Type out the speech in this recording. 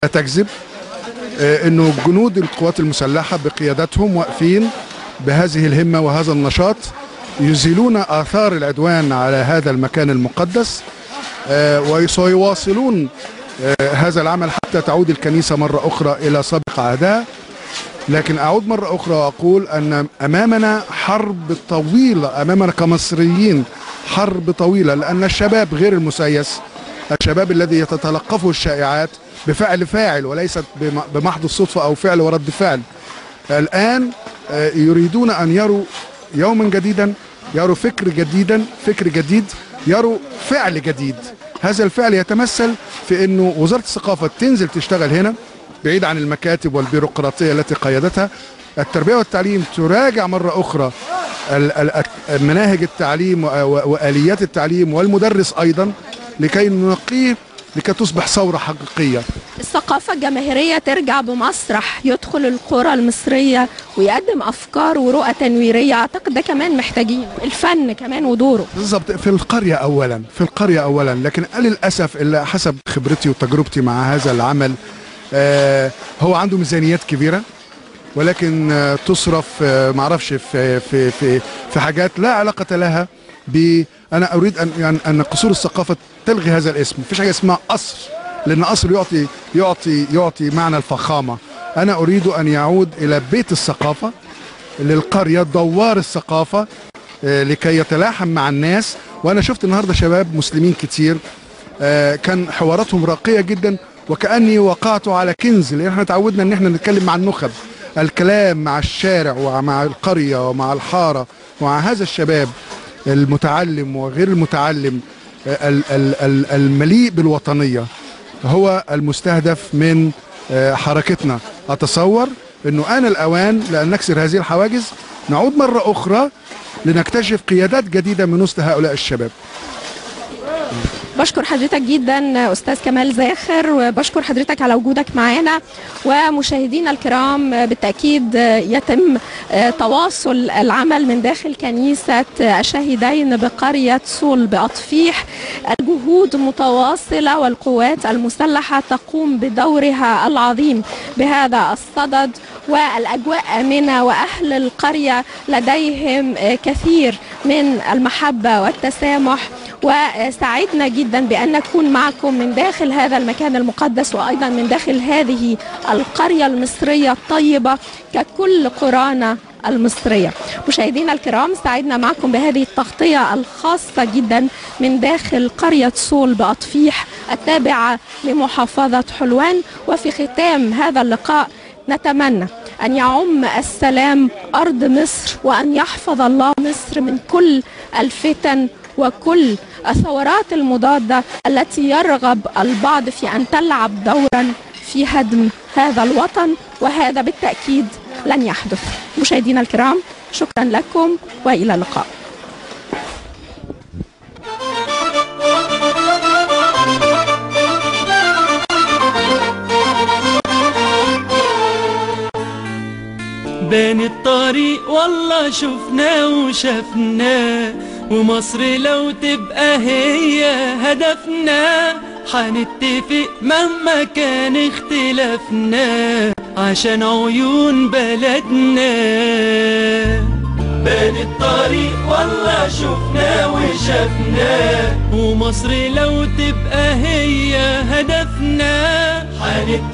تكذب انه جنود القوات المسلحه بقيادتهم واقفين بهذه الهمه وهذا النشاط يزيلون اثار العدوان على هذا المكان المقدس، وسيواصلون هذا العمل حتى تعود الكنيسه مره اخرى الى سابق عهدها. لكن اعود مره اخرى واقول ان امامنا حرب طويله، امامنا كمصريين حرب طويله، لان الشباب غير المسيس، الشباب الذي يتتلقفه الشائعات بفعل فاعل وليست بمحض الصدفة أو فعل ورد فعل، الآن يريدون أن يروا يوما جديدا، يروا فكر جديد، يروا فعل جديد. هذا الفعل يتمثل في أنه وزارة الثقافة تنزل تشتغل هنا بعيد عن المكاتب والبيروقراطية التي قيدتها. التربية والتعليم تراجع مرة أخرى مناهج التعليم وآليات التعليم والمدرس أيضا لكي ننقيه لكي تصبح ثورة حقيقية. الثقافة الجماهيرية ترجع بمسرح يدخل القرى المصرية ويقدم أفكار ورؤى تنويرية. أعتقد ده كمان محتاجين الفن كمان ودوره بالضبط في القرية أولا، لكن للأسف إلا حسب خبرتي وتجربتي مع هذا العمل هو عنده ميزانيات كبيرة ولكن تصرف معرفش في حاجات لا علاقة لها ب. أنا أريد أن قصور الثقافة تلغي هذا الاسم. مفيش حاجة اسمها قصر، لأن قصر يعطي معنى الفخامة. أنا أريد أن يعود إلى بيت الثقافة للقرية، دوار الثقافة لكي يتلاحم مع الناس. وأنا شفت النهاردة شباب مسلمين كتير كان حواراتهم راقية جدا وكأني وقعت على كنز، لأن احنا تعودنا أن احنا نتكلم مع النخب. الكلام مع الشارع ومع القرية ومع الحارة ومع هذا الشباب المتعلم وغير المتعلم المليء بالوطنية هو المستهدف من حركتنا. أتصور أنه آن الأوان لأن نكسر هذه الحواجز، نعود مرة أخرى لنكتشف قيادات جديدة من وسط هؤلاء الشباب. بشكر حضرتك جدا أستاذ كمال زاخر، وبشكر حضرتك على وجودك معانا. ومشاهدينا الكرام، بالتأكيد يتم تواصل العمل من داخل كنيسة الشهيدين بقرية صول بأطفيح. الجهود متواصلة والقوات المسلحة تقوم بدورها العظيم بهذا الصدد، والأجواء آمنة وأهل القرية لديهم كثير من المحبة والتسامح. وسعدنا جدا بأن نكون معكم من داخل هذا المكان المقدس وأيضا من داخل هذه القرية المصرية الطيبة ككل قرانا المصرية. مشاهدينا الكرام، سعدنا معكم بهذه التغطية الخاصة جدا من داخل قرية صول بأطفيح التابعة لمحافظة حلوان. وفي ختام هذا اللقاء نتمنى أن يعم السلام أرض مصر، وأن يحفظ الله مصر من كل الفتن وكل الثورات المضادة التي يرغب البعض في أن تلعب دورا في هدم هذا الوطن، وهذا بالتأكيد لن يحدث. مشاهدينا الكرام، شكرا لكم وإلى اللقاء. بين الطريق والله شفناه وشفناه، ومصر لو تبقى هي هدفنا، حنتفق مهما كان اختلافنا عشان عيون بلدنا. بين الطريق والله شفناه وشفناه، ومصر لو تبقى هي هدفنا، حنتفق